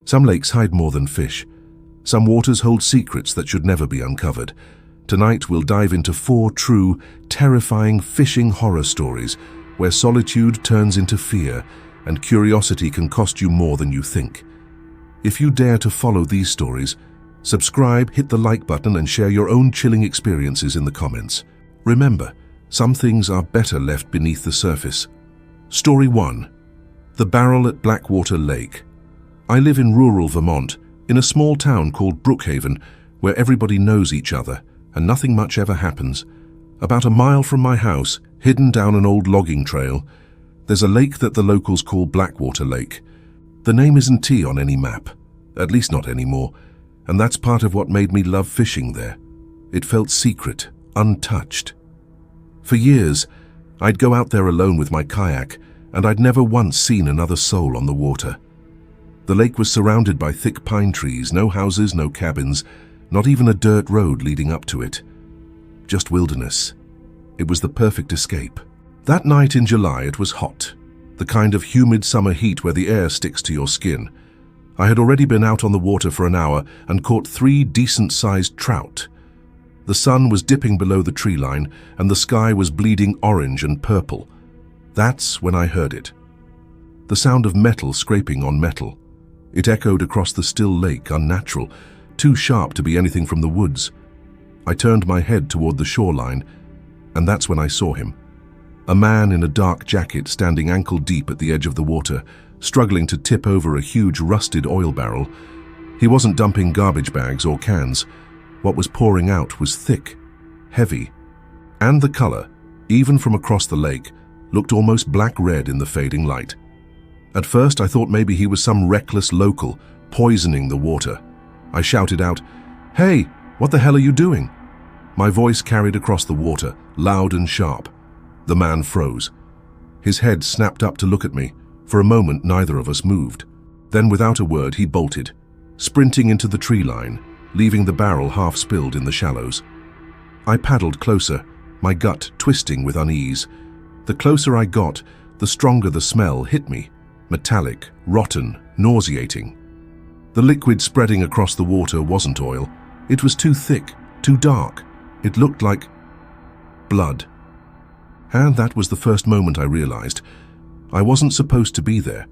Some lakes hide more than fish. Some waters hold secrets that should never be uncovered. Tonight we'll dive into 4 true, terrifying fishing horror stories where solitude turns into fear and curiosity can cost you more than you think. If you dare to follow these stories, subscribe, hit the like button and share your own chilling experiences in the comments. Remember, some things are better left beneath the surface. Story 1. The Barrel at Blackwater Lake. I live in rural Vermont, in a small town called Brookhaven, where everybody knows each other and nothing much ever happens. About a mile from my house, hidden down an old logging trail, there's a lake that the locals call Blackwater Lake. The name isn't T on any map, at least not anymore, and that's part of what made me love fishing there. It felt secret, untouched. For years, I'd go out there alone with my kayak, and I'd never once seen another soul on the water. The lake was surrounded by thick pine trees, no houses, no cabins, not even a dirt road leading up to it. Just wilderness. It was the perfect escape. That night in July it was hot, the kind of humid summer heat where the air sticks to your skin. I had already been out on the water for an hour and caught 3 decent-sized trout. The sun was dipping below the tree line and the sky was bleeding orange and purple. That's when I heard it. The sound of metal scraping on metal. It echoed across the still lake, unnatural, too sharp to be anything from the woods. I turned my head toward the shoreline, and that's when I saw him. A man in a dark jacket standing ankle-deep at the edge of the water, struggling to tip over a huge rusted oil barrel. He wasn't dumping garbage bags or cans. What was pouring out was thick, heavy, and the color, even from across the lake, looked almost black-red in the fading light. At first I thought maybe he was some reckless local, poisoning the water. I shouted out, "Hey, what the hell are you doing?" My voice carried across the water, loud and sharp. The man froze. His head snapped up to look at me. For a moment, neither of us moved. Then, without a word, he bolted, sprinting into the tree line, leaving the barrel half spilled in the shallows. I paddled closer, my gut twisting with unease. The closer I got, the stronger the smell hit me. Metallic, rotten, nauseating. The liquid spreading across the water wasn't oil. It was too thick, too dark. It looked like blood. And that was the first moment I realized I wasn't supposed to be there.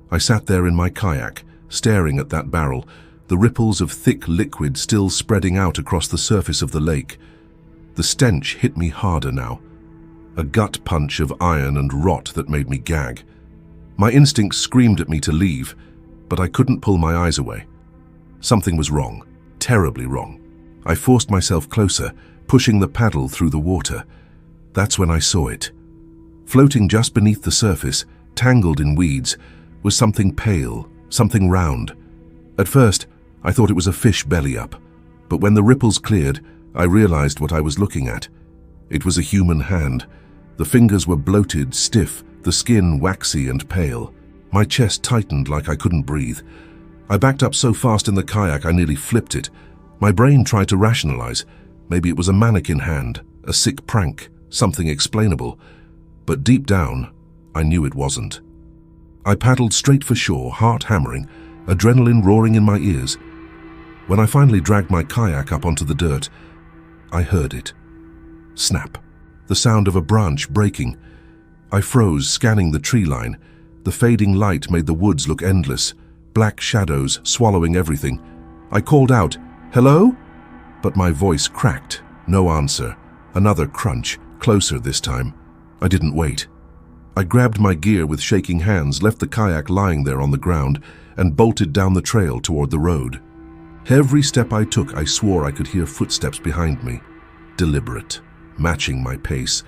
I sat there in my kayak, staring at that barrel, the ripples of thick liquid still spreading out across the surface of the lake. The stench hit me harder now, a gut punch of iron and rot that made me gag. My instincts screamed at me to leave, but I couldn't pull my eyes away. Something was wrong, terribly wrong. I forced myself closer, pushing the paddle through the water. That's when I saw it. Floating just beneath the surface, tangled in weeds, was something pale, something round. At first, I thought it was a fish belly up, but when the ripples cleared, I realized what I was looking at. It was a human hand. The fingers were bloated, stiff, the skin waxy and pale. My chest tightened like I couldn't breathe. I backed up so fast in the kayak I nearly flipped it. My brain tried to rationalize. Maybe it was a mannequin hand, a sick prank, something explainable. But deep down, I knew it wasn't. I paddled straight for shore, heart hammering, adrenaline roaring in my ears. When I finally dragged my kayak up onto the dirt, I heard it. Snap. The sound of a branch breaking. I froze, scanning the tree line. The fading light made the woods look endless, black shadows swallowing everything. I called out, "Hello?" But my voice cracked. No answer. Another crunch, closer this time. I didn't wait. I grabbed my gear with shaking hands, left the kayak lying there on the ground, and bolted down the trail toward the road. Every step I took, I swore I could hear footsteps behind me. Deliberate, matching my pace.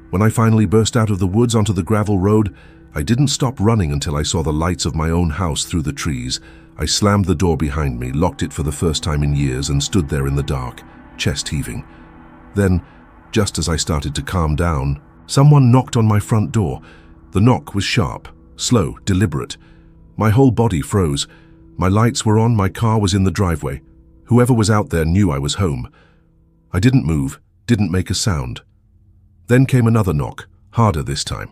When I finally burst out of the woods onto the gravel road, I didn't stop running until I saw the lights of my own house through the trees. I slammed the door behind me, locked it for the first time in years, and stood there in the dark, chest heaving. Then, just as I started to calm down, someone knocked on my front door. The knock was sharp, slow, deliberate. My whole body froze. My lights were on, my car was in the driveway. Whoever was out there knew I was home. I didn't move, didn't make a sound. Then came another knock, harder this time.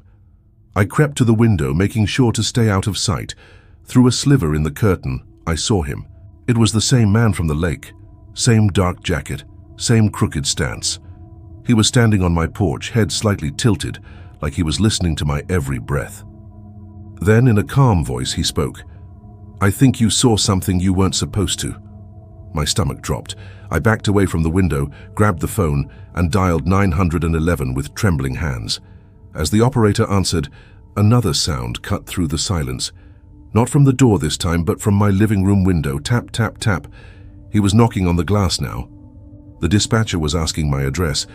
I crept to the window, making sure to stay out of sight. Through a sliver in the curtain, I saw him. It was the same man from the lake, same dark jacket, same crooked stance. He was standing on my porch, head slightly tilted, like he was listening to my every breath. Then, in a calm voice, he spoke. "I think you saw something you weren't supposed to." My stomach dropped. I backed away from the window, grabbed the phone, and dialed 911 with trembling hands. As the operator answered, another sound cut through the silence. Not from the door this time, but from my living room window. Tap, tap, tap. He was knocking on the glass now. The dispatcher was asking my address,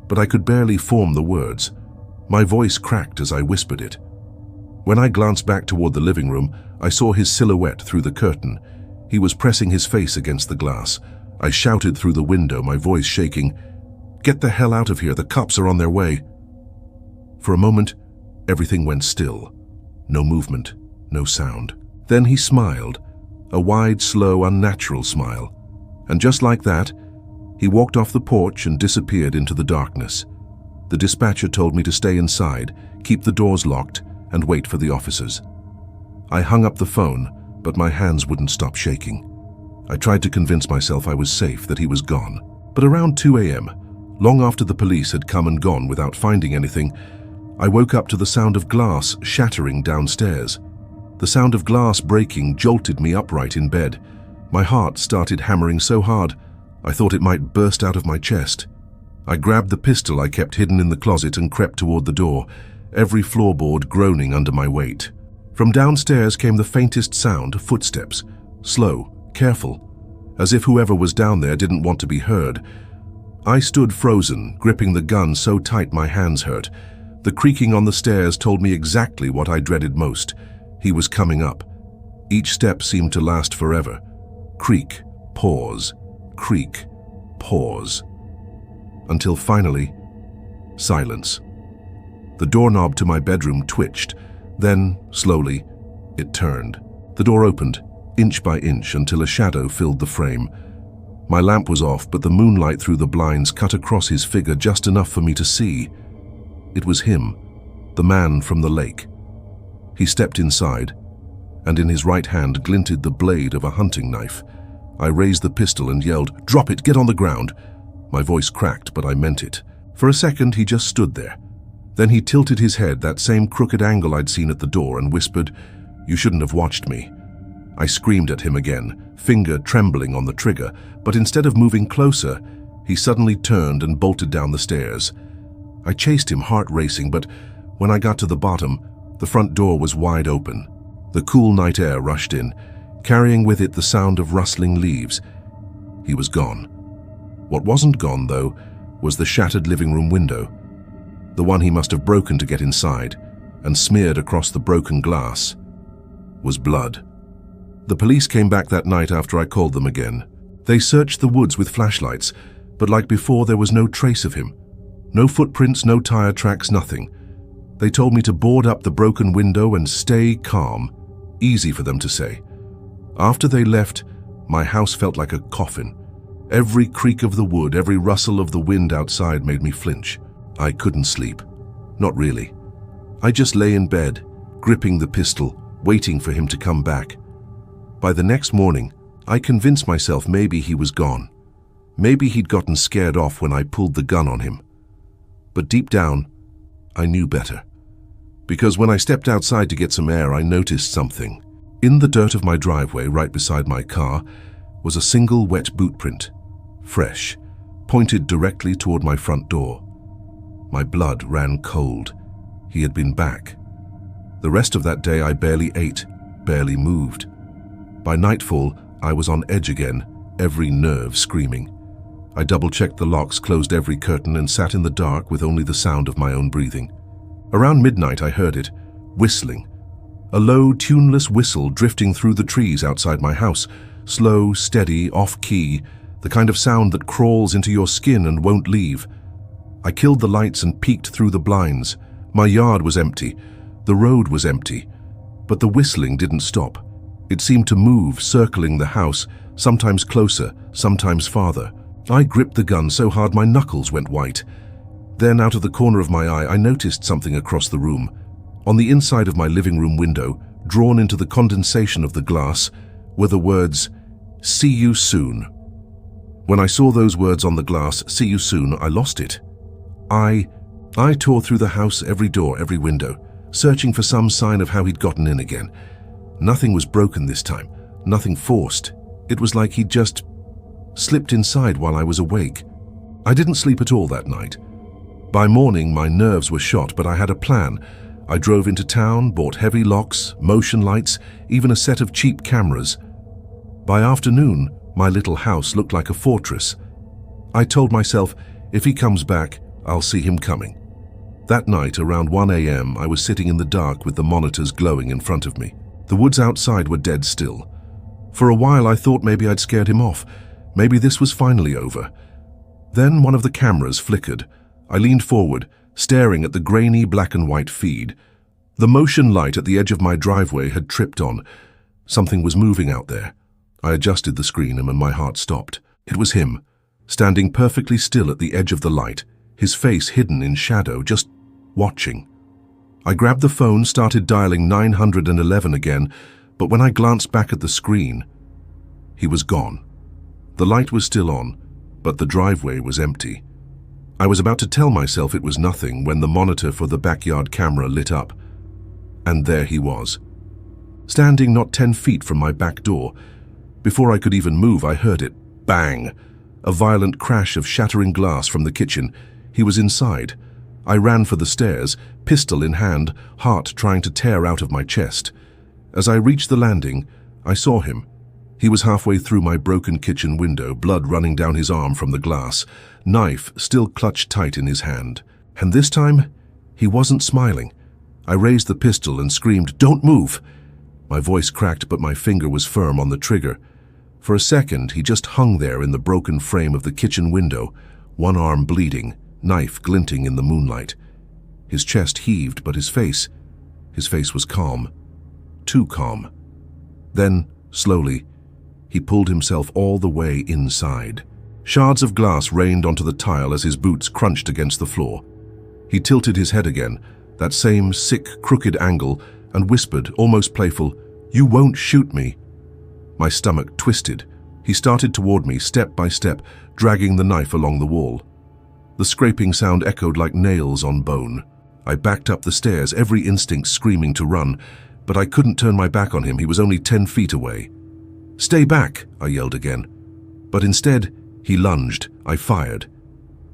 but I could barely form the words. My voice cracked as I whispered it. When I glanced back toward the living room, I saw his silhouette through the curtain. He was pressing his face against the glass. I shouted through the window, my voice shaking, "Get the hell out of here, the cops are on their way." For a moment, everything went still. No movement, no sound. Then he smiled, a wide, slow, unnatural smile. And just like that, he walked off the porch and disappeared into the darkness. The dispatcher told me to stay inside, keep the doors locked, and wait for the officers. I hung up the phone, but my hands wouldn't stop shaking. I tried to convince myself I was safe, that he was gone. But around 2 a.m., long after the police had come and gone without finding anything, I woke up to the sound of glass shattering downstairs. The sound of glass breaking jolted me upright in bed. My heart started hammering so hard, I thought it might burst out of my chest. I grabbed the pistol I kept hidden in the closet and crept toward the door, every floorboard groaning under my weight. From downstairs came the faintest sound of footsteps, slow, careful, as if whoever was down there didn't want to be heard. I stood frozen, gripping the gun so tight my hands hurt. The creaking on the stairs told me exactly what I dreaded most. He was coming up. Each step seemed to last forever. Creak, pause, creak, pause. Until finally, silence. The doorknob to my bedroom twitched. Then, slowly, it turned. The door opened, inch by inch, until a shadow filled the frame. My lamp was off, but the moonlight through the blinds cut across his figure just enough for me to see. It was him, the man from the lake. He stepped inside, and in his right hand glinted the blade of a hunting knife. I raised the pistol and yelled, "Drop it, get on the ground." My voice cracked, but I meant it. For a second, he just stood there. Then he tilted his head, that same crooked angle I'd seen at the door, and whispered, "You shouldn't have watched me." I screamed at him again, finger trembling on the trigger, but instead of moving closer, he suddenly turned and bolted down the stairs. I chased him, heart racing, but when I got to the bottom, the front door was wide open. The cool night air rushed in, carrying with it the sound of rustling leaves. He was gone. What wasn't gone, though, was the shattered living room window. The one he must have broken to get inside, and smeared across the broken glass was blood. The police came back that night after I called them again. They searched the woods with flashlights, but like before, there was no trace of him. No footprints, no tire tracks, nothing. They told me to board up the broken window and stay calm. Easy for them to say. After they left, my house felt like a coffin. Every creak of the wood, every rustle of the wind outside made me flinch. I couldn't sleep. Not really. I just lay in bed, gripping the pistol, waiting for him to come back. By the next morning, I convinced myself maybe he was gone. Maybe he'd gotten scared off when I pulled the gun on him. But deep down, I knew better. Because when I stepped outside to get some air, I noticed something. In the dirt of my driveway, right beside my car, was a single wet boot print, fresh, pointed directly toward my front door. My blood ran cold. He had been back. The rest of that day I barely ate, barely moved. By nightfall, I was on edge again, every nerve screaming. I double-checked the locks, closed every curtain, and sat in the dark with only the sound of my own breathing. Around midnight I heard it, whistling. A low, tuneless whistle drifting through the trees outside my house, slow, steady, off-key, the kind of sound that crawls into your skin and won't leave. I killed the lights and peeked through the blinds. My yard was empty. The road was empty. But the whistling didn't stop. It seemed to move, circling the house, sometimes closer, sometimes farther. I gripped the gun so hard my knuckles went white. Then, out of the corner of my eye, I noticed something across the room. On the inside of my living room window, drawn into the condensation of the glass, were the words, "See you soon." When I saw those words on the glass, "See you soon," I lost it. I tore through the house, every door, every window, searching for some sign of how he'd gotten in again. Nothing was broken this time, nothing forced. It was like he'd just slipped inside while I was awake. I didn't sleep at all that night. By morning, my nerves were shot, but I had a plan. I drove into town, bought heavy locks, motion lights, even a set of cheap cameras. By afternoon, my little house looked like a fortress. I told myself, if he comes back, I'll see him coming. That night, around 1 a.m., I was sitting in the dark with the monitors glowing in front of me. The woods outside were dead still. For a while, I thought maybe I'd scared him off. Maybe this was finally over. Then one of the cameras flickered. I leaned forward, staring at the grainy black and white feed. The motion light at the edge of my driveway had tripped on. Something was moving out there. I adjusted the screen and my heart stopped. It was him, standing perfectly still at the edge of the light, his face hidden in shadow, just watching. I grabbed the phone, started dialing 911 again, but when I glanced back at the screen, he was gone. The light was still on, but the driveway was empty. I was about to tell myself it was nothing when the monitor for the backyard camera lit up. And there he was, standing not 10 feet from my back door. Before I could even move, I heard it. Bang! A violent crash of shattering glass from the kitchen. He was inside. I ran for the stairs, pistol in hand, heart trying to tear out of my chest. As I reached the landing, I saw him. He was halfway through my broken kitchen window, blood running down his arm from the glass, knife still clutched tight in his hand. And this time, he wasn't smiling. I raised the pistol and screamed, "Don't move!" My voice cracked, but my finger was firm on the trigger. For a second, he just hung there in the broken frame of the kitchen window, one arm bleeding, knife glinting in the moonlight. His chest heaved, but his face was calm. Too calm. Then, slowly, he pulled himself all the way inside. Shards of glass rained onto the tile as his boots crunched against the floor. He tilted his head again, that same sick, crooked angle, and whispered, almost playful, "You won't shoot me." My stomach twisted. He started toward me, step by step, dragging the knife along the wall. The scraping sound echoed like nails on bone. I backed up the stairs, every instinct screaming to run, but I couldn't turn my back on him. He was only 10 feet away. "Stay back!" I yelled again. But instead, he lunged. I fired.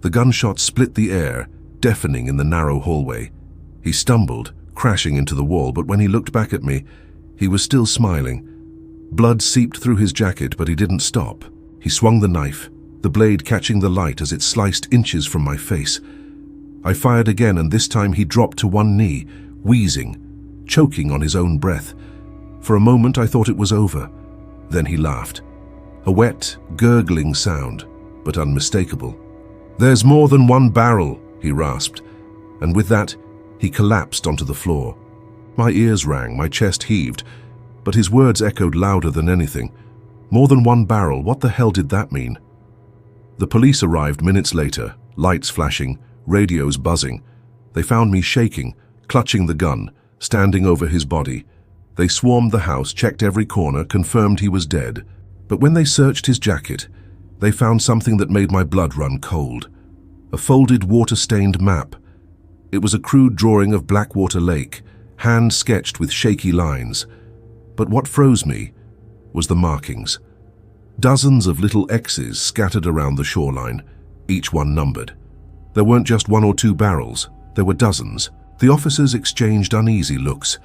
The gunshot split the air, deafening in the narrow hallway. He stumbled, crashing into the wall, but when he looked back at me, he was still smiling. Blood seeped through his jacket, but he didn't stop. He swung the knife, the blade catching the light as it sliced inches from my face. I fired again, and this time he dropped to one knee, wheezing, choking on his own breath. For a moment, I thought it was over. Then he laughed. A wet, gurgling sound, but unmistakable. "There's more than one barrel," he rasped, and with that, he collapsed onto the floor. My ears rang, my chest heaved, but his words echoed louder than anything. More than one barrel, what the hell did that mean? The police arrived minutes later, lights flashing, radios buzzing. They found me shaking, clutching the gun, standing over his body. They swarmed the house, checked every corner, confirmed he was dead. But when they searched his jacket, they found something that made my blood run cold. A folded, water-stained map. It was a crude drawing of Blackwater Lake, hand-sketched with shaky lines. But what froze me was the markings. Dozens of little X's scattered around the shoreline, each one numbered. There weren't just one or two barrels, there were dozens. The officers exchanged uneasy looks.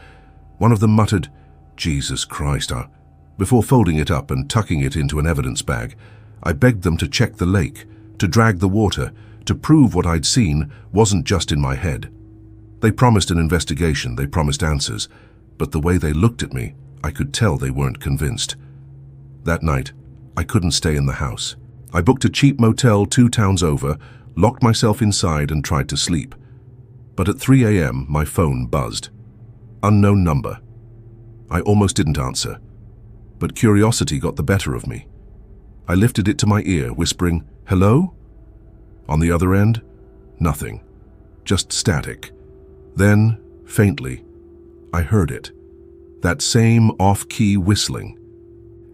One of them muttered, "Jesus Christ," before folding it up and tucking it into an evidence bag. I begged them to check the lake, to drag the water, to prove what I'd seen wasn't just in my head. They promised an investigation, they promised answers, but the way they looked at me, I could tell they weren't convinced. That night, I couldn't stay in the house. I booked a cheap motel 2 towns over, locked myself inside and tried to sleep. But at 3 a.m., my phone buzzed. Unknown number. I almost didn't answer, but curiosity got the better of me. I lifted it to my ear, whispering, "Hello?" On the other end, nothing, just static. Then, faintly, I heard it. That same off-key whistling.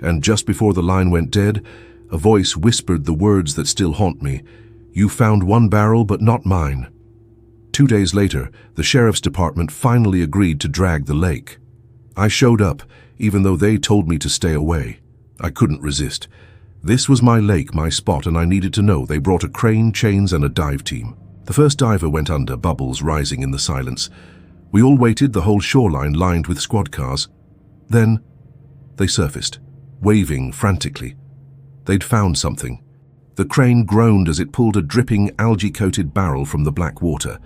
And just before the line went dead, a voice whispered the words that still haunt me. "You found one barrel, but not mine." 2 days later, the sheriff's department finally agreed to drag the lake. I showed up, even though they told me to stay away. I couldn't resist. This was my lake, my spot, and I needed to know. They brought a crane, chains, and a dive team. The first diver went under, bubbles rising in the silence. We all waited, the whole shoreline lined with squad cars. Then they surfaced, waving frantically. They'd found something. The crane groaned as it pulled a dripping, algae-coated barrel from the black water.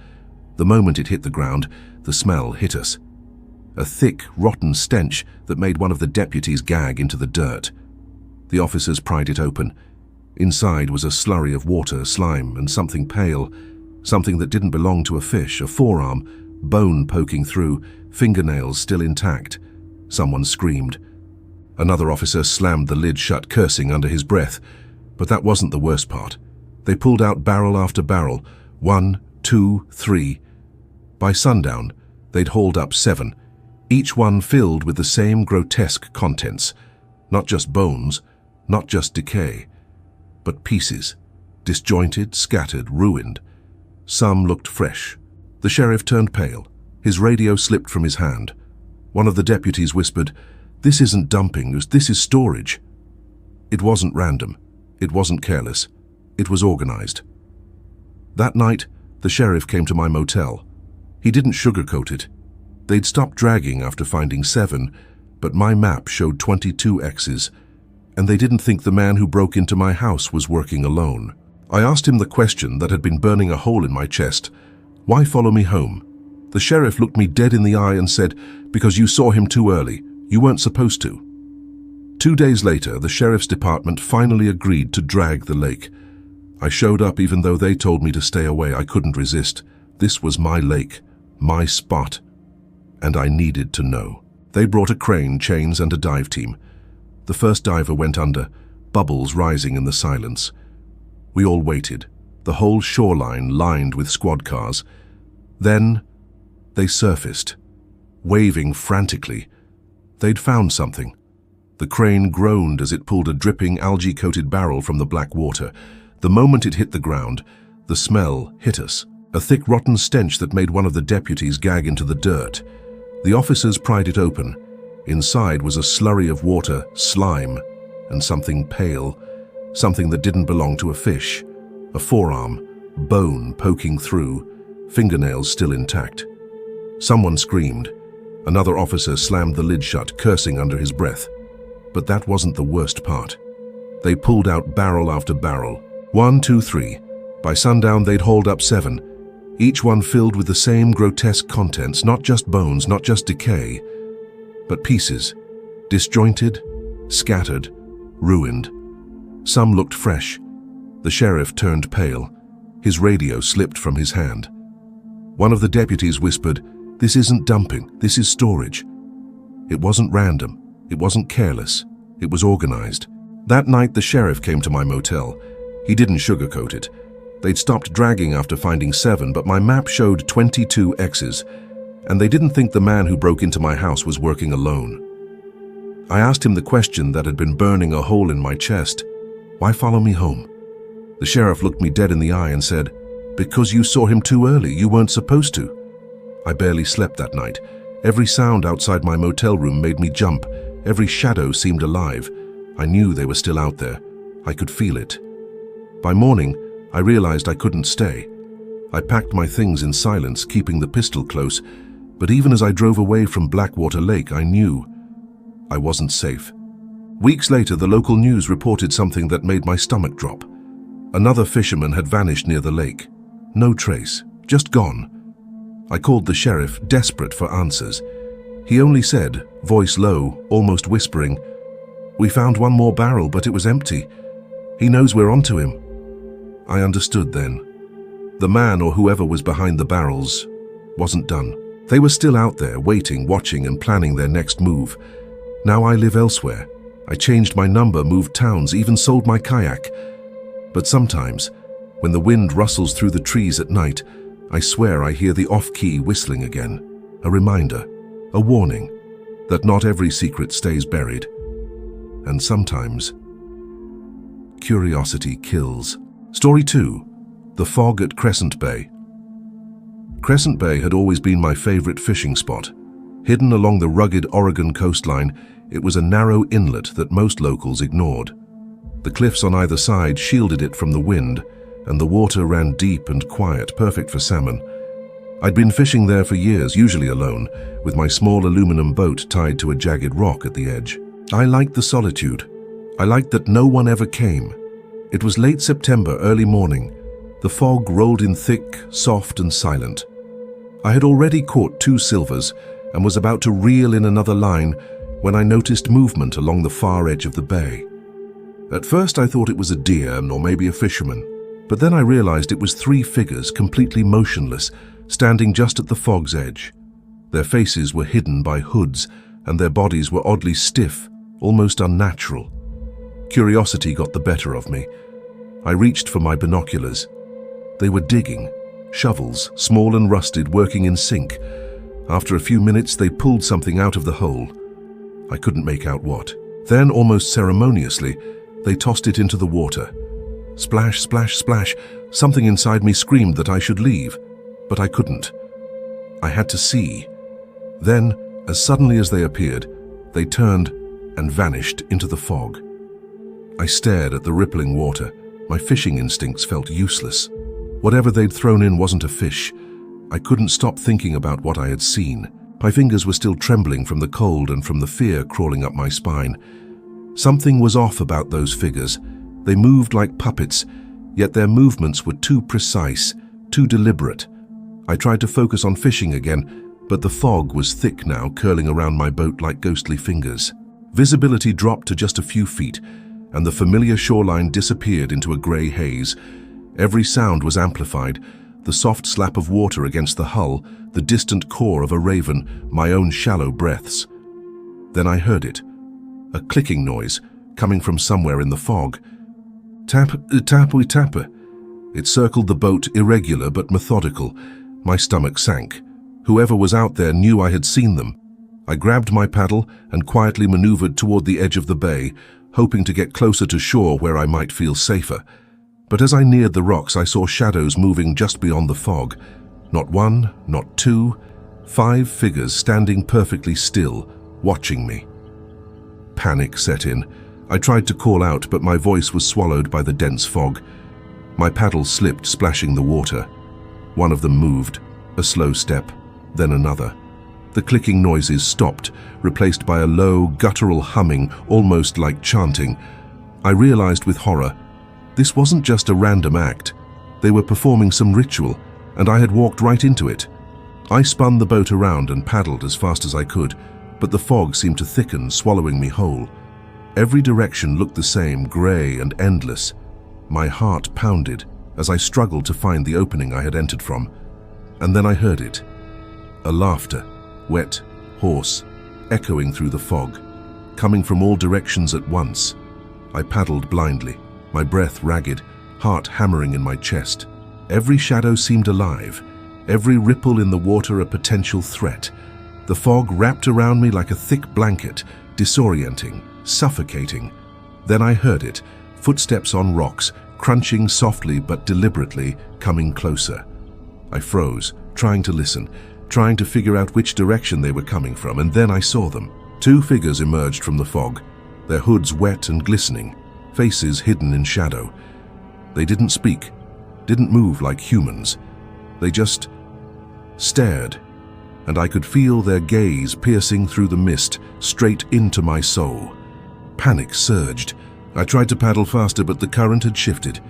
The moment it hit the ground, the smell hit us. A thick, rotten stench that made one of the deputies gag into the dirt. The officers pried it open. Inside was a slurry of water, slime, and something pale, something that didn't belong to a fish, a forearm, bone poking through, fingernails still intact. Someone screamed. Another officer slammed the lid shut, cursing under his breath. But that wasn't the worst part. They pulled out barrel after barrel, 1, 2, 3. By sundown, they'd hauled up 7, each one filled with the same grotesque contents. Not just bones, not just decay, but pieces, disjointed, scattered, ruined. Some looked fresh. The sheriff turned pale. His radio slipped from his hand. One of the deputies whispered, "This isn't dumping, this is storage." It wasn't random. It wasn't careless. It was organized. That night, the sheriff came to my motel. He didn't sugarcoat it. They'd stopped dragging after finding 7, but my map showed 22 X's, and they didn't think the man who broke into my house was working alone. I asked him the question that had been burning a hole in my chest. "Why follow me home?" The sheriff looked me dead in the eye and said, "Because you saw him too early. You weren't supposed to." 2 days later, the sheriff's department finally agreed to drag the lake. I showed up even though they told me to stay away. I couldn't resist. This was my lake, my spot, and I needed to know. They brought a crane, chains, and a dive team. The first diver went under, bubbles rising in the silence. We all waited, the whole shoreline lined with squad cars. Then they surfaced, waving frantically. They'd found something. The crane groaned as it pulled a dripping, algae-coated barrel from the black water. The moment it hit the ground, the smell hit us, a thick, rotten stench that made one of the deputies gag into the dirt. The officers pried it open. Inside was a slurry of water, slime, and something pale, something that didn't belong to a fish, a forearm, bone poking through, fingernails still intact. Someone screamed. Another officer slammed the lid shut, cursing under his breath. But that wasn't the worst part. They pulled out barrel after barrel, 1, 2, 3. By sundown, they'd hauled up 7, each one filled with the same grotesque contents, not just bones, not just decay, but pieces, disjointed, scattered, ruined. Some looked fresh. The sheriff turned pale. His radio slipped from his hand. One of the deputies whispered, "This isn't dumping, this is storage." It wasn't random. It wasn't careless. It was organized. That night, the sheriff came to my motel. He didn't sugarcoat it. They'd stopped dragging after finding 7, but my map showed 22 X's, and they didn't think the man who broke into my house was working alone. I asked him the question that had been burning a hole in my chest. "Why follow me home?" The sheriff looked me dead in the eye and said, "Because you saw him too early. You weren't supposed to." I barely slept that night. Every sound outside my motel room made me jump. Every shadow seemed alive. I knew they were still out there. I could feel it. By morning, I realized I couldn't stay. I packed my things in silence, keeping the pistol close, but even as I drove away from Blackwater Lake, I knew I wasn't safe. Weeks later, the local news reported something that made my stomach drop. Another fisherman had vanished near the lake. No trace, just gone. I called the sheriff, desperate for answers. He only said, voice low, almost whispering, "We found one more barrel, but it was empty. He knows we're onto him." I understood then. The man or whoever was behind the barrels wasn't done. They were still out there, waiting, watching, and planning their next move. Now I live elsewhere. I changed my number, moved towns, even sold my kayak. But sometimes, when the wind rustles through the trees at night, I swear I hear the off-key whistling again. A reminder, a warning, that not every secret stays buried. and sometimes curiosity kills. Story 2. The Fog at Crescent Bay. Crescent Bay had always been my favorite fishing spot. Hidden along the rugged Oregon coastline, it was a narrow inlet that most locals ignored. The cliffs on either side shielded it from the wind, and the water ran deep and quiet, perfect for salmon. I'd been fishing there for years, usually alone, with my small aluminum boat tied to a jagged rock at the edge. I liked the solitude. I liked that no one ever came. It was late September, early morning. The fog rolled in thick, soft and silent. I had already caught 2 silvers and was about to reel in another line when I noticed movement along the far edge of the bay. At first I thought it was a deer or maybe a fisherman, but then I realized it was 3 figures completely motionless, standing just at the fog's edge. Their faces were hidden by hoods and their bodies were oddly stiff, almost unnatural. Curiosity got the better of me. I reached for my binoculars. They were digging, shovels, small and rusted, working in sync. After a few minutes, they pulled something out of the hole. I couldn't make out what. Then, almost ceremoniously, they tossed it into the water. Splash, splash, splash. Something inside me screamed that I should leave, but I couldn't. I had to see. Then, as suddenly as they appeared, they turned and vanished into the fog. I stared at the rippling water. My fishing instincts felt useless. Whatever they'd thrown in wasn't a fish. I couldn't stop thinking about what I had seen. My fingers were still trembling from the cold and from the fear crawling up my spine. Something was off about those figures. They moved like puppets, yet their movements were too precise, too deliberate. I tried to focus on fishing again, but the fog was thick now, curling around my boat like ghostly fingers. Visibility dropped to just a few feet, and the familiar shoreline disappeared into a grey haze. Every sound was amplified, the soft slap of water against the hull, the distant caw of a raven, my own shallow breaths. Then I heard it, a clicking noise coming from somewhere in the fog. Tap-we-tapper. It circled the boat, irregular but methodical. My stomach sank. Whoever was out there knew I had seen them. I grabbed my paddle and quietly maneuvered toward the edge of the bay, hoping to get closer to shore where I might feel safer. But as I neared the rocks, I saw shadows moving just beyond the fog. Not 1, not 2, 5 figures standing perfectly still, watching me. Panic set in. I tried to call out, but my voice was swallowed by the dense fog. My paddle slipped, splashing the water. One of them moved, a slow step, then another. The clicking noises stopped, replaced by a low, guttural humming, almost like chanting. I realized with horror, this wasn't just a random act. They were performing some ritual, and I had walked right into it. I spun the boat around and paddled as fast as I could, but the fog seemed to thicken, swallowing me whole. Every direction looked the same, grey and endless. My heart pounded as I struggled to find the opening I had entered from. And then I heard it. A laughter. Wet, hoarse, echoing through the fog, coming from all directions at once. I paddled blindly, my breath ragged, heart hammering in my chest. Every shadow seemed alive, every ripple in the water a potential threat. The fog wrapped around me like a thick blanket, disorienting, suffocating. Then I heard it, footsteps on rocks, crunching softly but deliberately, coming closer. I froze, trying to listen, trying to figure out which direction they were coming from, and then I saw them. 2 figures emerged from the fog, their hoods wet and glistening, faces hidden in shadow. They didn't speak, didn't move like humans. They just stared, and I could feel their gaze piercing through the mist, straight into my soul. Panic surged. I tried to paddle faster, but the current had shifted.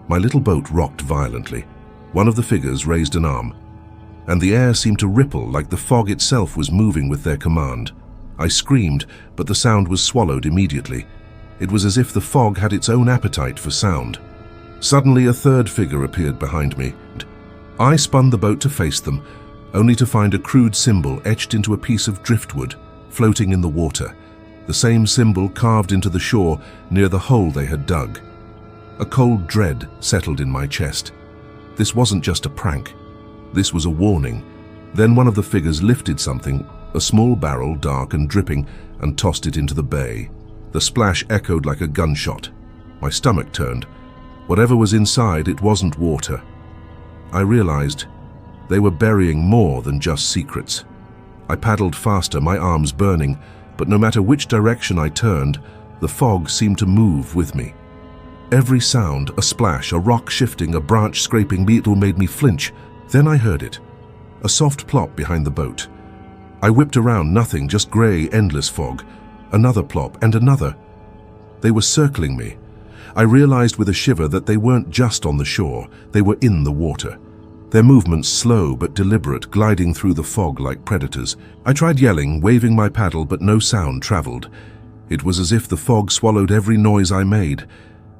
My little boat rocked violently. One of the figures raised an arm, and the air seemed to ripple like the fog itself was moving with their command. I screamed, but the sound was swallowed immediately. It was as if the fog had its own appetite for sound. Suddenly, a third figure appeared behind me. I spun the boat to face them, only to find a crude symbol etched into a piece of driftwood, floating in the water. The same symbol carved into the shore near the hole they had dug. A cold dread settled in my chest. This wasn't just a prank. This was a warning. Then one of the figures lifted something, a small barrel, dark and dripping, and tossed it into the bay. The splash echoed like a gunshot. My stomach turned. Whatever was inside, it wasn't water. I realized they were burying more than just secrets. I paddled faster, my arms burning, but no matter which direction I turned, the fog seemed to move with me. Every sound, a splash, a rock shifting, a branch scraping, it all made me flinch. Then I heard it. A soft plop behind the boat. I whipped around, nothing, just grey, endless fog. Another plop and another. They were circling me. I realized with a shiver that they weren't just on the shore, they were in the water. Their movements slow but deliberate, gliding through the fog like predators. I tried yelling, waving my paddle, but no sound traveled. It was as if the fog swallowed every noise I made.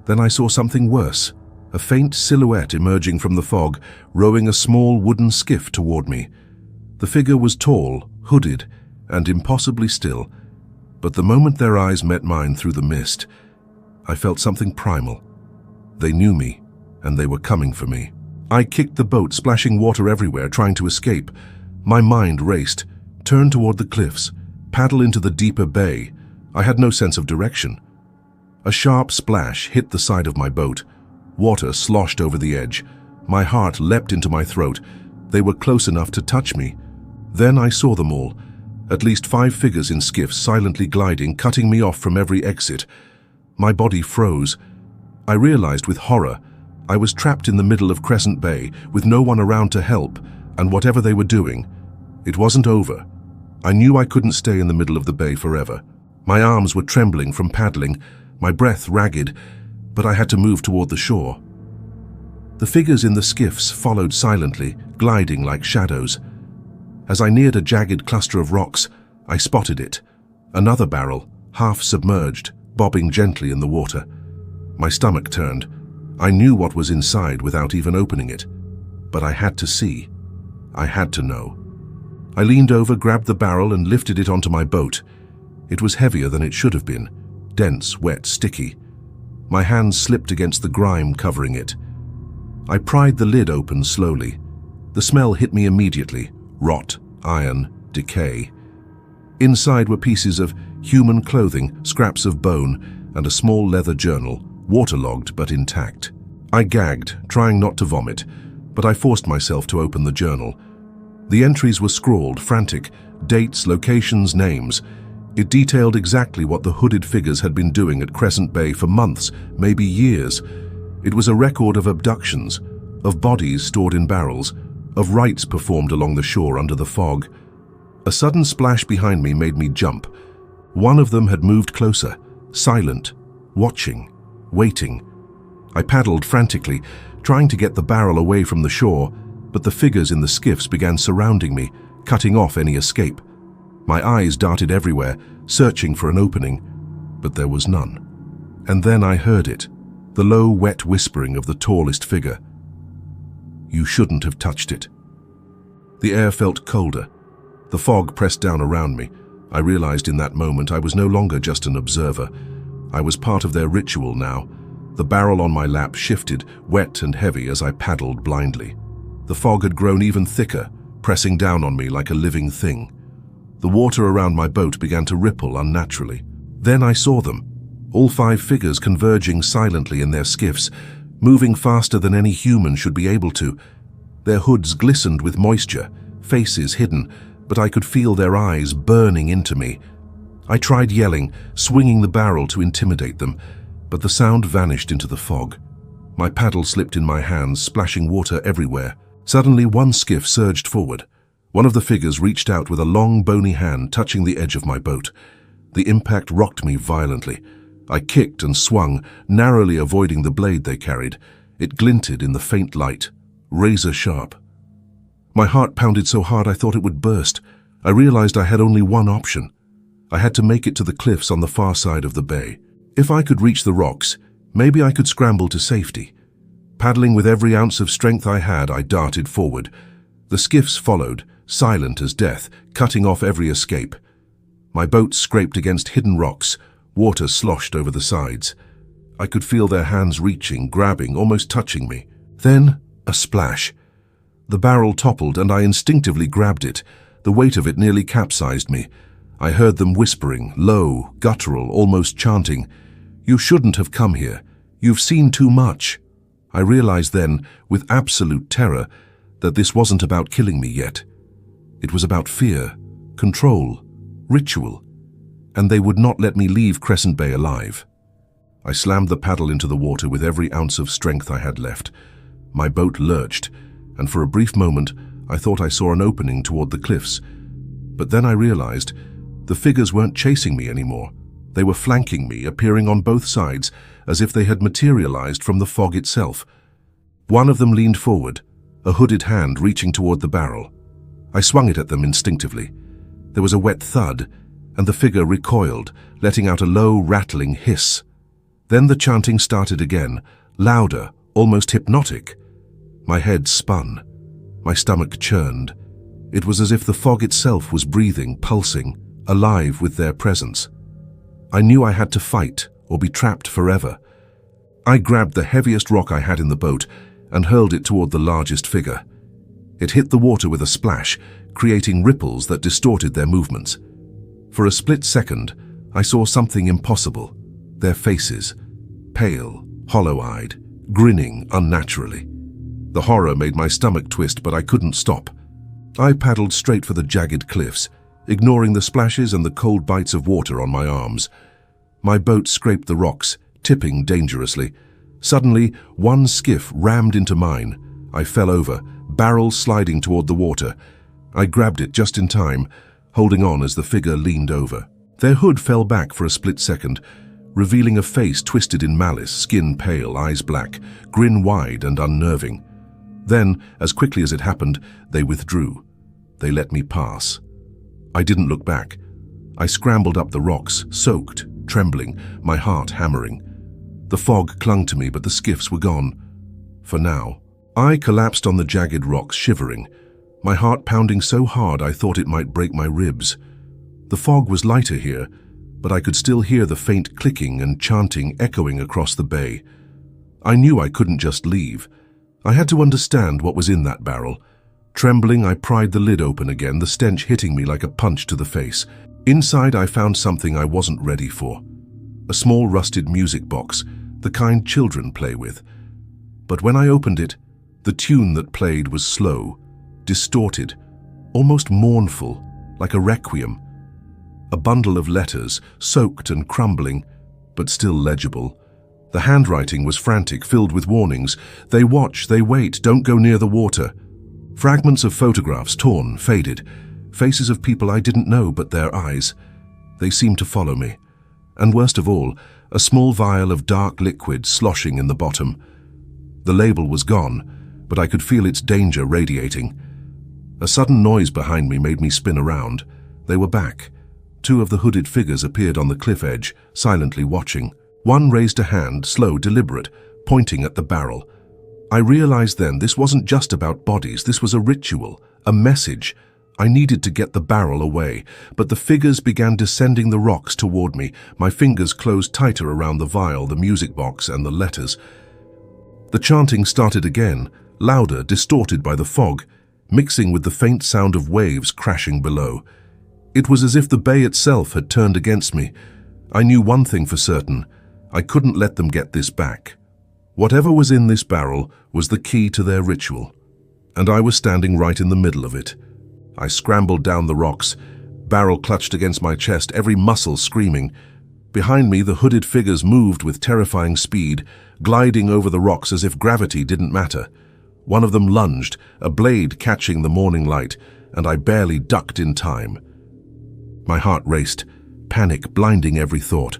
Then I saw something worse. A faint silhouette emerging from the fog, rowing a small wooden skiff toward me. The figure was tall, hooded, and impossibly still. But the moment their eyes met mine through the mist, I felt something primal. They knew me, and they were coming for me. I kicked the boat, splashing water everywhere, trying to escape. My mind raced, turned toward the cliffs, paddle into the deeper bay. I had no sense of direction. A sharp splash hit the side of my boat. Water sloshed over the edge. My heart leapt into my throat. They were close enough to touch me. Then I saw them all. At least 5 figures in skiffs, silently gliding, cutting me off from every exit. My body froze. I realized with horror I was trapped in the middle of Crescent Bay, with no one around to help, and whatever they were doing, it wasn't over. I knew I couldn't stay in the middle of the bay forever. My arms were trembling from paddling, my breath ragged, but I had to move toward the shore. The figures in the skiffs followed silently, gliding like shadows. As I neared a jagged cluster of rocks, I spotted it. Another barrel, half submerged, bobbing gently in the water. My stomach turned. I knew what was inside without even opening it. But I had to see. I had to know. I leaned over, grabbed the barrel, and lifted it onto my boat. It was heavier than it should have been. Dense, wet, sticky. My hands slipped against the grime covering it. I pried the lid open slowly. The smell hit me immediately. Rot, iron, decay. Inside were pieces of human clothing, scraps of bone, and a small leather journal, waterlogged but intact. I gagged, trying not to vomit, but I forced myself to open the journal. The entries were scrawled, frantic, dates, locations, names. It detailed exactly what the hooded figures had been doing at Crescent Bay for months, maybe years. It was a record of abductions, of bodies stored in barrels, of rites performed along the shore under the fog. A sudden splash behind me made me jump. One of them had moved closer, silent, watching, waiting. I paddled frantically, trying to get the barrel away from the shore, but the figures in the skiffs began surrounding me, cutting off any escape. My eyes darted everywhere, searching for an opening, but there was none. And then I heard it, the low, wet whispering of the tallest figure. "You shouldn't have touched it." The air felt colder. The fog pressed down around me. I realized in that moment I was no longer just an observer. I was part of their ritual now. The barrel on my lap shifted, wet and heavy, as I paddled blindly. The fog had grown even thicker, pressing down on me like a living thing. The water around my boat began to ripple unnaturally. Then I saw them, all 5 figures converging silently in their skiffs, moving faster than any human should be able to. Their hoods glistened with moisture, faces hidden, but I could feel their eyes burning into me. I tried yelling, swinging the barrel to intimidate them, but the sound vanished into the fog. My paddle slipped in my hands, splashing water everywhere. Suddenly, one skiff surged forward. One of the figures reached out with a long, bony hand, touching the edge of my boat. The impact rocked me violently. I kicked and swung, narrowly avoiding the blade they carried. It glinted in the faint light, razor sharp. My heart pounded so hard I thought it would burst. I realized I had only one option. I had to make it to the cliffs on the far side of the bay. If I could reach the rocks, maybe I could scramble to safety. Paddling with every ounce of strength I had, I darted forward. The skiffs followed, silent as death, cutting off every escape. My boat scraped against hidden rocks, water sloshed over the sides. I could feel their hands reaching, grabbing, almost touching me. Then, a splash. The barrel toppled and I instinctively grabbed it. The weight of it nearly capsized me. I heard them whispering, low, guttural, almost chanting, "You shouldn't have come here. You've seen too much." I realized then, with absolute terror, that this wasn't about killing me yet. It was about fear, control, ritual, and they would not let me leave Crescent Bay alive. I slammed the paddle into the water with every ounce of strength I had left. My boat lurched, and for a brief moment I thought I saw an opening toward the cliffs. But then I realized the figures weren't chasing me anymore. They were flanking me, appearing on both sides, as if they had materialized from the fog itself. One of them leaned forward, a hooded hand reaching toward the barrel. I swung it at them instinctively. There was a wet thud, and the figure recoiled, letting out a low, rattling hiss. Then the chanting started again, louder, almost hypnotic. My head spun. My stomach churned. It was as if the fog itself was breathing, pulsing, alive with their presence. I knew I had to fight or be trapped forever. I grabbed the heaviest rock I had in the boat and hurled it toward the largest figure. It hit the water with a splash, creating ripples that distorted their movements. For a split second, I saw something impossible. Their faces, pale, hollow-eyed, grinning unnaturally. The horror made my stomach twist, but I couldn't stop. I paddled straight for the jagged cliffs, ignoring the splashes and the cold bites of water on my arms. My boat scraped the rocks, tipping dangerously. Suddenly, one skiff rammed into mine. I fell over, barrel sliding toward the water. I grabbed it just in time, holding on as the figure leaned over. Their hood fell back for a split second, revealing a face twisted in malice, skin pale, eyes black, grin wide and unnerving. Then, as quickly as it happened, they withdrew. They let me pass. I didn't look back. I scrambled up the rocks, soaked, trembling, my heart hammering. The fog clung to me, but the skiffs were gone. For now. I collapsed on the jagged rocks, shivering, my heart pounding so hard I thought it might break my ribs. The fog was lighter here, but I could still hear the faint clicking and chanting echoing across the bay. I knew I couldn't just leave. I had to understand what was in that barrel. Trembling, I pried the lid open again, the stench hitting me like a punch to the face. Inside, I found something I wasn't ready for. A small rusted music box, the kind children play with. But when I opened it, the tune that played was slow, distorted, almost mournful, like a requiem. A bundle of letters, soaked and crumbling, but still legible. The handwriting was frantic, filled with warnings. They watch, they wait, don't go near the water. Fragments of photographs, torn, faded. Faces of people I didn't know, but their eyes. They seemed to follow me. And worst of all, a small vial of dark liquid sloshing in the bottom. The label was gone, but I could feel its danger radiating. A sudden noise behind me made me spin around. They were back. Two of the hooded figures appeared on the cliff edge, silently watching. One raised a hand, slow, deliberate, pointing at the barrel. I realized then this wasn't just about bodies, this was a ritual, a message. I needed to get the barrel away, but the figures began descending the rocks toward me. My fingers closed tighter around the vial, the music box, and the letters. The chanting started again, louder, distorted by the fog, mixing with the faint sound of waves crashing below. It was as if the bay itself had turned against me. I knew one thing for certain. I couldn't let them get this back. Whatever was in this barrel was the key to their ritual, and I was standing right in the middle of it. I scrambled down the rocks, barrel clutched against my chest, every muscle screaming. Behind me, the hooded figures moved with terrifying speed, gliding over the rocks as if gravity didn't matter. One of them lunged, a blade catching the morning light, and I barely ducked in time. My heart raced, panic blinding every thought.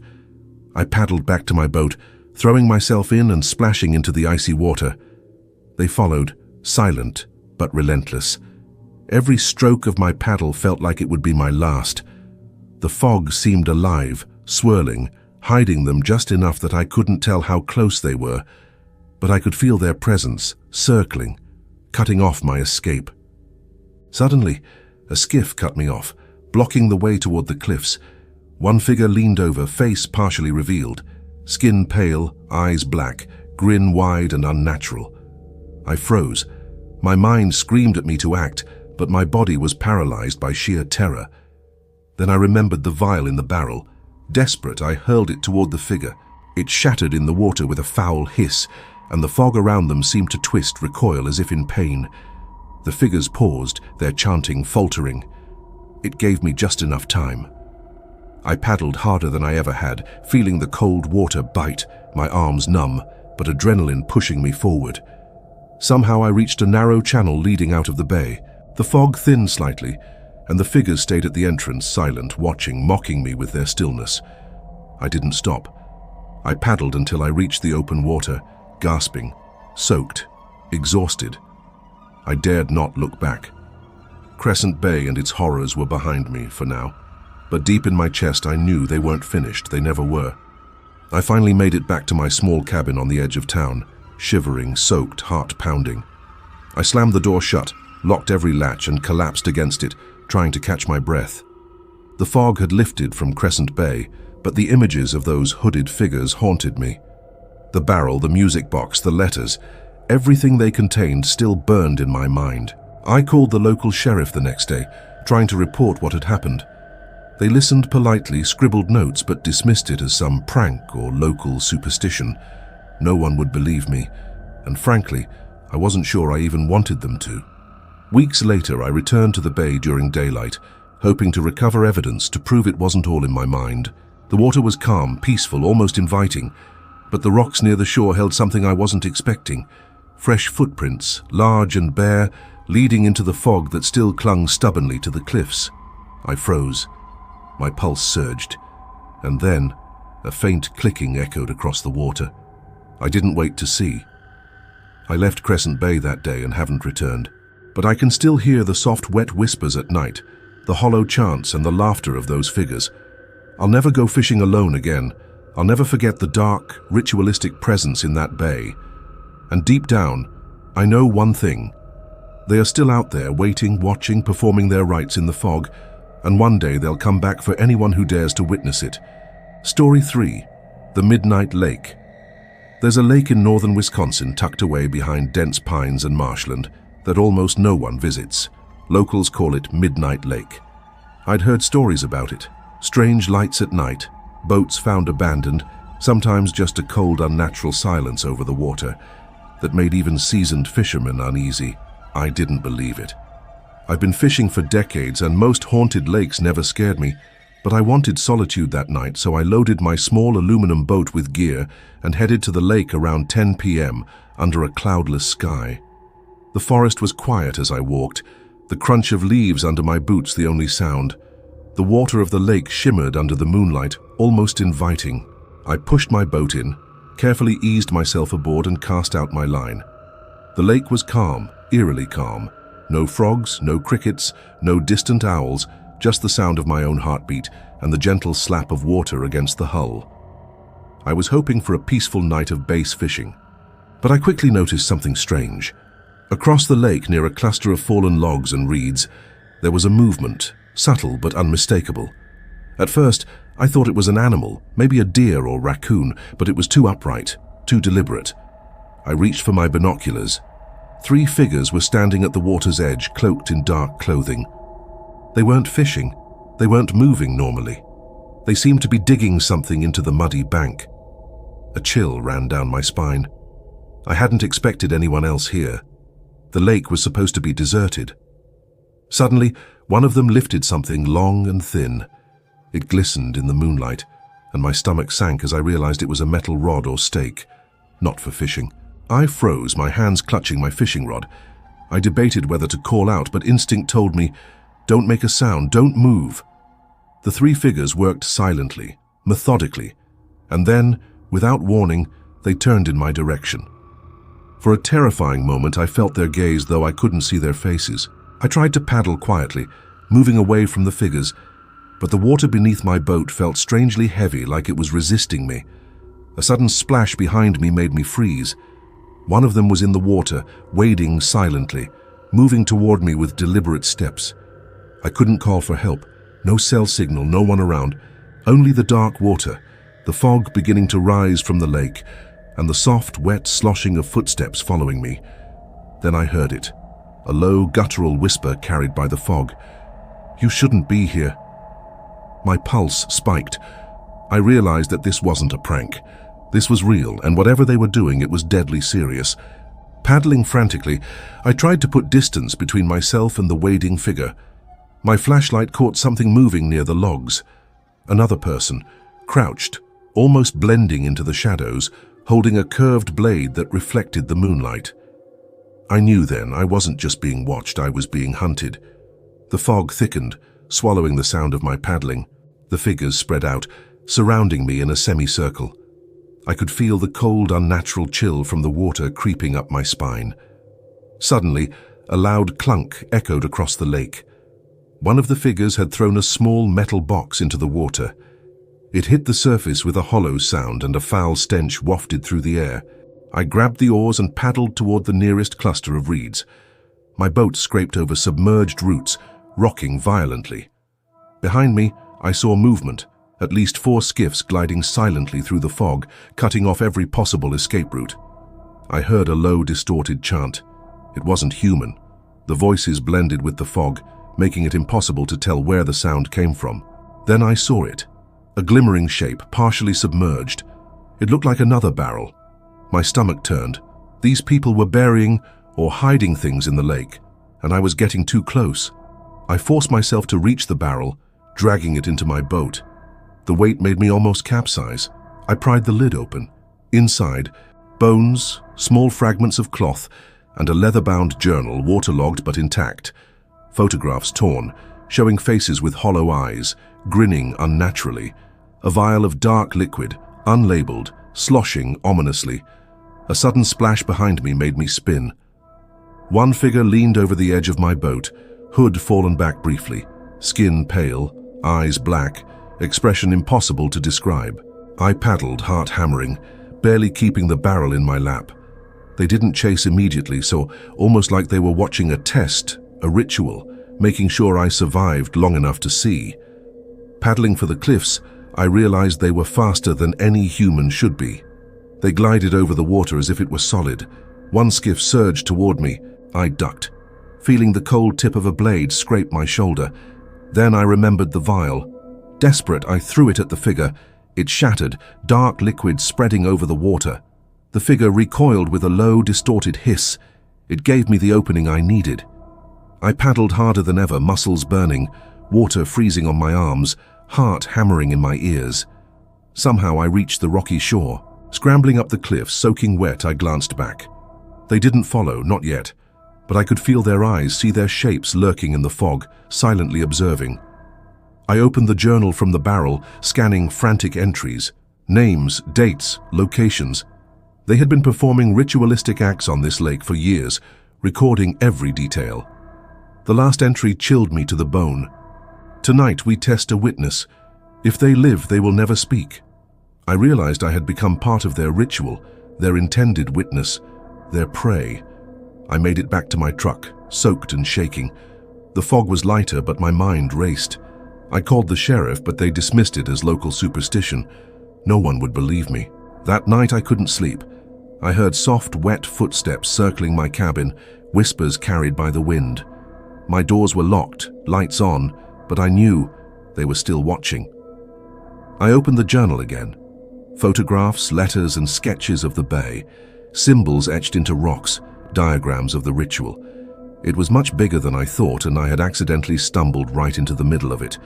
I paddled back to my boat, throwing myself in and splashing into the icy water. They followed, silent but relentless. Every stroke of my paddle felt like it would be my last. The fog seemed alive, swirling, hiding them just enough that I couldn't tell how close they were, but I could feel their presence, circling, cutting off my escape. Suddenly, a skiff cut me off, blocking the way toward the cliffs. One figure leaned over, face partially revealed, skin pale, eyes black, grin wide and unnatural. I froze. My mind screamed at me to act, but my body was paralyzed by sheer terror. Then I remembered the vial in the barrel. Desperate, I hurled it toward the figure. It shattered in the water with a foul hiss, and the fog around them seemed to twist, recoil as if in pain. The figures paused, their chanting faltering. It gave me just enough time. I paddled harder than I ever had, feeling the cold water bite, my arms numb, but adrenaline pushing me forward. Somehow I reached a narrow channel leading out of the bay. The fog thinned slightly, and the figures stayed at the entrance, silent, watching, mocking me with their stillness. I didn't stop. I paddled until I reached the open water, gasping, soaked, exhausted. I dared not look back. Crescent Bay and its horrors were behind me for now, but deep in my chest I knew they weren't finished, they never were. I finally made it back to my small cabin on the edge of town, shivering, soaked, heart pounding. I slammed the door shut, locked every latch and collapsed against it, trying to catch my breath. The fog had lifted from Crescent Bay, but the images of those hooded figures haunted me. The barrel, the music box, the letters, everything they contained still burned in my mind. I called the local sheriff the next day, trying to report what had happened. They listened politely, scribbled notes, but dismissed it as some prank or local superstition. No one would believe me, and frankly, I wasn't sure I even wanted them to. Weeks later, I returned to the bay during daylight, hoping to recover evidence to prove it wasn't all in my mind. The water was calm, peaceful, almost inviting, but the rocks near the shore held something I wasn't expecting. Fresh footprints, large and bare, leading into the fog that still clung stubbornly to the cliffs. I froze. My pulse surged, and then a faint clicking echoed across the water. I didn't wait to see. I left Crescent Bay that day and haven't returned, but I can still hear the soft, wet whispers at night, the hollow chants and the laughter of those figures. I'll never go fishing alone again. I'll never forget the dark, ritualistic presence in that bay. And deep down, I know one thing. They are still out there, waiting, watching, performing their rites in the fog, and one day they'll come back for anyone who dares to witness it. Story 3. The Midnight Lake. There's a lake in northern Wisconsin tucked away behind dense pines and marshland that almost no one visits. Locals call it Midnight Lake. I'd heard stories about it. Strange lights at night, boats found abandoned, sometimes just a cold, unnatural silence over the water that made even seasoned fishermen uneasy. I didn't believe it. I've been fishing for decades and most haunted lakes never scared me, but I wanted solitude that night, so I loaded my small aluminum boat with gear and headed to the lake around 10 p.m. under a cloudless sky. The forest was quiet as I walked, the crunch of leaves under my boots the only sound. The water of the lake shimmered under the moonlight, almost inviting. I pushed my boat in, carefully eased myself aboard and cast out my line. The lake was calm, eerily calm. No frogs, no crickets, no distant owls, just the sound of my own heartbeat and the gentle slap of water against the hull. I was hoping for a peaceful night of bass fishing, but I quickly noticed something strange. Across the lake, near a cluster of fallen logs and reeds, there was a movement, subtle but unmistakable. At first, I thought it was an animal, maybe a deer or raccoon, but it was too upright, too deliberate. I reached for my binoculars. 3 figures were standing at the water's edge, cloaked in dark clothing. They weren't fishing. They weren't moving normally. They seemed to be digging something into the muddy bank. A chill ran down my spine. I hadn't expected anyone else here. The lake was supposed to be deserted. Suddenly, one of them lifted something long and thin. It glistened in the moonlight, and my stomach sank as I realized it was a metal rod or stake, not for fishing. I froze, my hands clutching my fishing rod. I debated whether to call out, but instinct told me, don't make a sound, don't move. The 3 figures worked silently, methodically, and then, without warning, they turned in my direction. For a terrifying moment, I felt their gaze, though I couldn't see their faces. I tried to paddle quietly, moving away from the figures, but the water beneath my boat felt strangely heavy, like it was resisting me. A sudden splash behind me made me freeze. One of them was in the water, wading silently, moving toward me with deliberate steps. I couldn't call for help. No cell signal, no one around. Only the dark water, the fog beginning to rise from the lake, and the soft, wet sloshing of footsteps following me. Then I heard it, a low, guttural whisper carried by the fog. "You shouldn't be here." My pulse spiked. I realized that this wasn't a prank. This was real, and whatever they were doing, it was deadly serious. Paddling frantically, I tried to put distance between myself and the wading figure. My flashlight caught something moving near the logs. Another person, crouched, almost blending into the shadows, holding a curved blade that reflected the moonlight. I knew then I wasn't just being watched, I was being hunted. The fog thickened, swallowing the sound of my paddling. The figures spread out, surrounding me in a semicircle. I could feel the cold, unnatural chill from the water creeping up my spine. Suddenly, a loud clunk echoed across the lake. One of the figures had thrown a small metal box into the water. It hit the surface with a hollow sound, and a foul stench wafted through the air. I grabbed the oars and paddled toward the nearest cluster of reeds. My boat scraped over submerged roots, rocking violently. Behind me, I saw movement, at least 4 skiffs gliding silently through the fog, cutting off every possible escape route. I heard a low, distorted chant. It wasn't human. The voices blended with the fog, making it impossible to tell where the sound came from. Then I saw it, a glimmering shape, partially submerged. It looked like another barrel. My stomach turned. These people were burying or hiding things in the lake, and I was getting too close. I forced myself to reach the barrel, dragging it into my boat. The weight made me almost capsize. I pried the lid open. Inside, bones, small fragments of cloth, and a leather-bound journal, waterlogged but intact. Photographs torn, showing faces with hollow eyes, grinning unnaturally. A vial of dark liquid, unlabeled, sloshing ominously. A sudden splash behind me made me spin. One figure leaned over the edge of my boat, hood fallen back briefly, skin pale, eyes black, expression impossible to describe. I paddled, heart hammering, barely keeping the barrel in my lap. They didn't chase immediately, so almost like they were watching a test, a ritual, making sure I survived long enough to see. Paddling for the cliffs, I realized they were faster than any human should be. They glided over the water as if it were solid. One skiff surged toward me. I ducked, feeling the cold tip of a blade scrape my shoulder. Then I remembered the vial. Desperate, I threw it at the figure. It shattered, dark liquid spreading over the water. The figure recoiled with a low, distorted hiss. It gave me the opening I needed. I paddled harder than ever, muscles burning, water freezing on my arms, heart hammering in my ears. Somehow I reached the rocky shore. Scrambling up the cliffs, soaking wet, I glanced back. They didn't follow, not yet, but I could feel their eyes, see their shapes lurking in the fog, silently observing. I opened the journal from the barrel, scanning frantic entries, names, dates, locations. They had been performing ritualistic acts on this lake for years, recording every detail. The last entry chilled me to the bone. Tonight we test a witness. If they live, they will never speak. I realized I had become part of their ritual, their intended witness, their prey. I made it back to my truck, soaked and shaking. The fog was lighter, but my mind raced. I called the sheriff, but they dismissed it as local superstition. No one would believe me. That night I couldn't sleep. I heard soft, wet footsteps circling my cabin, whispers carried by the wind. My doors were locked, lights on, but I knew they were still watching. I opened the journal again. Photographs, letters, and sketches of the bay, symbols etched into rocks, diagrams of the ritual. It was much bigger than I thought, and I had accidentally stumbled right into the middle of it.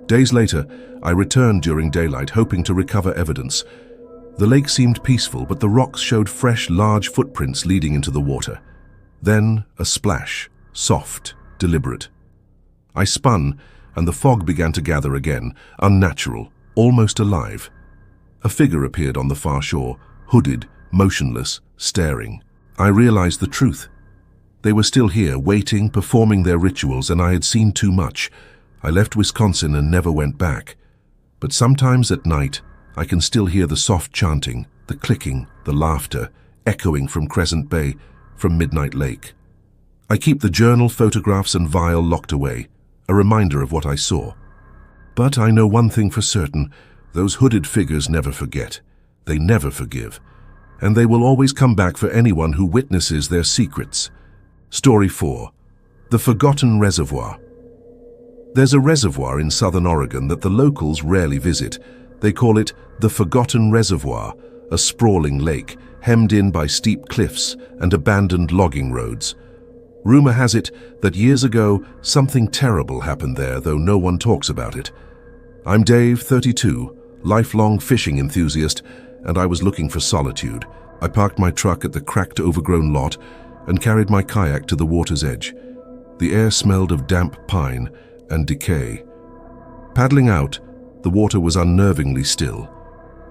Days later, I returned during daylight, hoping to recover evidence. The lake seemed peaceful, but the rocks showed fresh, large footprints leading into the water. Then a splash, soft, deliberate. I spun, and the fog began to gather again, unnatural, almost alive. A figure appeared on the far shore, hooded, motionless, staring. I realized the truth. They were still here, waiting, performing their rituals, and I had seen too much. I left Wisconsin and never went back. But sometimes at night, I can still hear the soft chanting, the clicking, the laughter, echoing from Crescent Bay, from Midnight Lake. I keep the journal, photographs, and vial locked away, a reminder of what I saw. But I know one thing for certain: those hooded figures never forget. They never forgive. And they will always come back for anyone who witnesses their secrets. Story 4. The Forgotten Reservoir. There's a reservoir in southern Oregon that the locals rarely visit. They call it the Forgotten Reservoir, a sprawling lake hemmed in by steep cliffs and abandoned logging roads. Rumor has it that years ago, something terrible happened there, though no one talks about it. I'm Dave, 32, lifelong fishing enthusiast, and I was looking for solitude. I parked my truck at the cracked, overgrown lot and carried my kayak to the water's edge. The air smelled of damp pine and decay. Paddling out, the water was unnervingly still.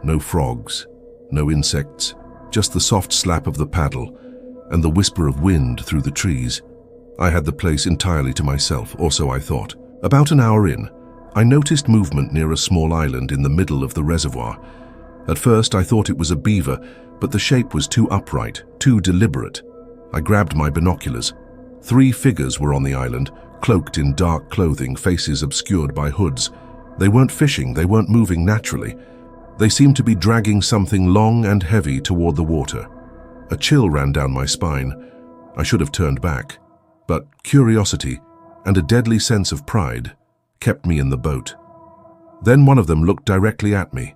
No frogs, no insects, just the soft slap of the paddle and the whisper of wind through the trees. I had the place entirely to myself, or so I thought. About an hour in, I noticed movement near a small island in the middle of the reservoir. At first I thought it was a beaver, but the shape was too upright, too deliberate. I grabbed my binoculars. 3 figures were on the island, cloaked in dark clothing, faces obscured by hoods. They weren't fishing, they weren't moving naturally. They seemed to be dragging something long and heavy toward the water. A chill ran down my spine. I should have turned back, but curiosity and a deadly sense of pride kept me in the boat. Then one of them looked directly at me.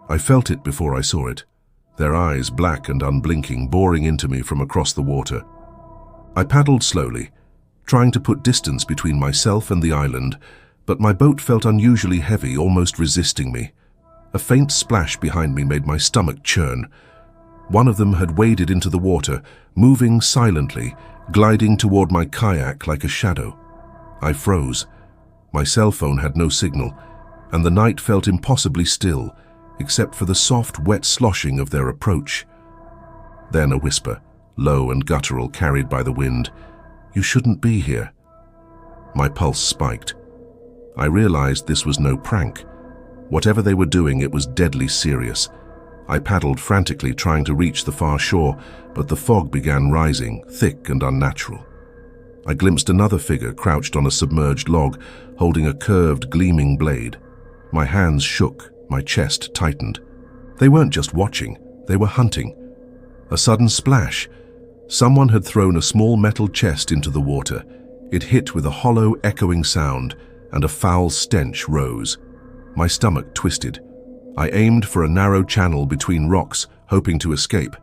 I felt it before I saw it, their eyes black and unblinking, boring into me from across the water. I paddled slowly, trying to put distance between myself and the island, but my boat felt unusually heavy, almost resisting me. A faint splash behind me made my stomach churn. One of them had waded into the water, moving silently, gliding toward my kayak like a shadow. I froze. My cell phone had no signal, and the night felt impossibly still, except for the soft, wet sloshing of their approach. Then a whisper, low and guttural, carried by the wind. "You shouldn't be here." My pulse spiked. I realized this was no prank. Whatever they were doing, it was deadly serious. I paddled frantically, trying to reach the far shore, but the fog began rising, thick and unnatural. I glimpsed another figure crouched on a submerged log, holding a curved, gleaming blade. My hands shook, my chest tightened. They weren't just watching, they were hunting. A sudden splash. Someone had thrown a small metal chest into the water. It hit with a hollow, echoing sound, and a foul stench rose. My stomach twisted. I aimed for a narrow channel between rocks, hoping to escape.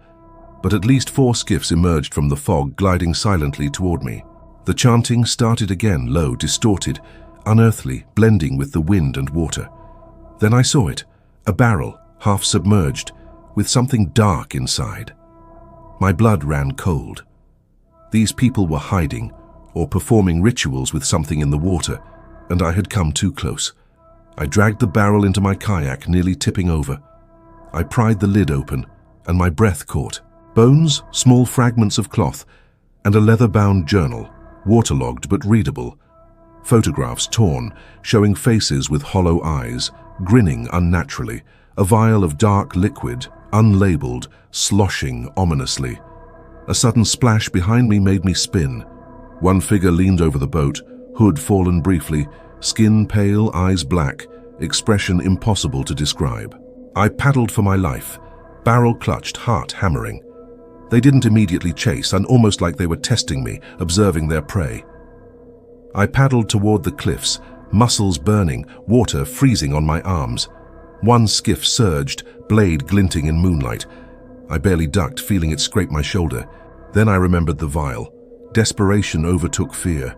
But at least 4 skiffs emerged from the fog, gliding silently toward me. The chanting started again, low, distorted, unearthly, blending with the wind and water. Then I saw it, a barrel, half submerged, with something dark inside. My blood ran cold. These people were hiding, or performing rituals with something in the water, and I had come too close. I dragged the barrel into my kayak, nearly tipping over. I pried the lid open, and my breath caught. Bones, small fragments of cloth, and a leather-bound journal, waterlogged but readable. Photographs torn, showing faces with hollow eyes, grinning unnaturally. A vial of dark liquid, unlabeled, sloshing ominously. A sudden splash behind me made me spin. One figure leaned over the boat, hood fallen briefly, skin pale, eyes black, expression impossible to describe. I paddled for my life, barrel clutched, heart hammering. They didn't immediately chase, and almost like they were testing me, observing their prey. I paddled toward the cliffs, muscles burning, water freezing on my arms. One skiff surged, blade glinting in moonlight. I barely ducked, feeling it scrape my shoulder. Then I remembered the vial. Desperation overtook fear.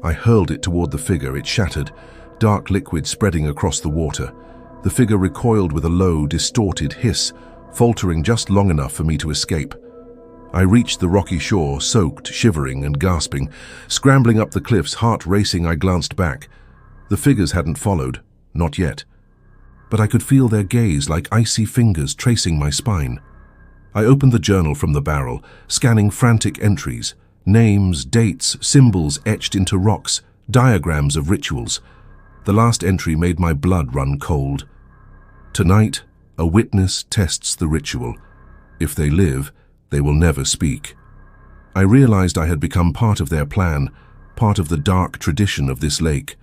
I hurled it toward the figure. It shattered, dark liquid spreading across the water. The figure recoiled with a low, distorted hiss, faltering just long enough for me to escape. I reached the rocky shore, soaked, shivering and gasping. Scrambling up the cliffs, heart racing, I glanced back. The figures hadn't followed, not yet. But I could feel their gaze like icy fingers tracing my spine. I opened the journal from the barrel, scanning frantic entries. Names, dates, symbols etched into rocks, diagrams of rituals. The last entry made my blood run cold. Tonight, a witness tests the ritual. If they live, they will never speak. I realized I had become part of their plan, part of the dark tradition of this lake.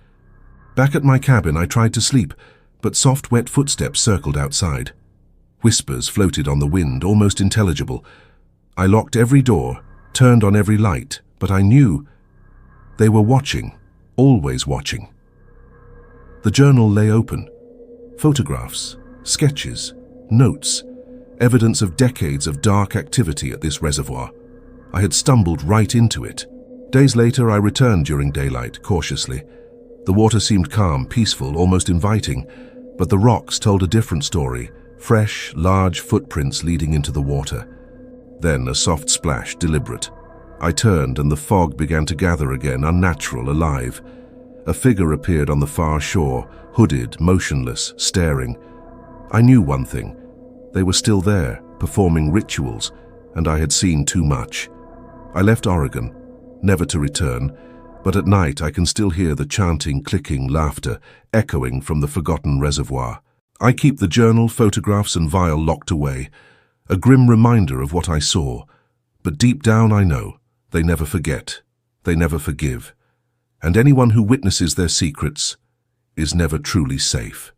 Back at my cabin, I tried to sleep, but soft, wet footsteps circled outside. Whispers floated on the wind, almost intelligible. I locked every door, turned on every light, but I knew they were watching, always watching. The journal lay open. Photographs, sketches, notes, evidence of decades of dark activity at this reservoir. I had stumbled right into it. Days later, I returned during daylight, cautiously. The water seemed calm, peaceful, almost inviting, but the rocks told a different story, fresh, large footprints leading into the water. Then a soft splash, deliberate. I turned and the fog began to gather again, unnatural, alive. A figure appeared on the far shore, hooded, motionless, staring. I knew one thing. They were still there, performing rituals, and I had seen too much. I left Oregon, never to return, but at night I can still hear the chanting, clicking, laughter echoing from the forgotten reservoir. I keep the journal, photographs, and vial locked away, a grim reminder of what I saw. But deep down I know, they never forget, they never forgive, and anyone who witnesses their secrets is never truly safe.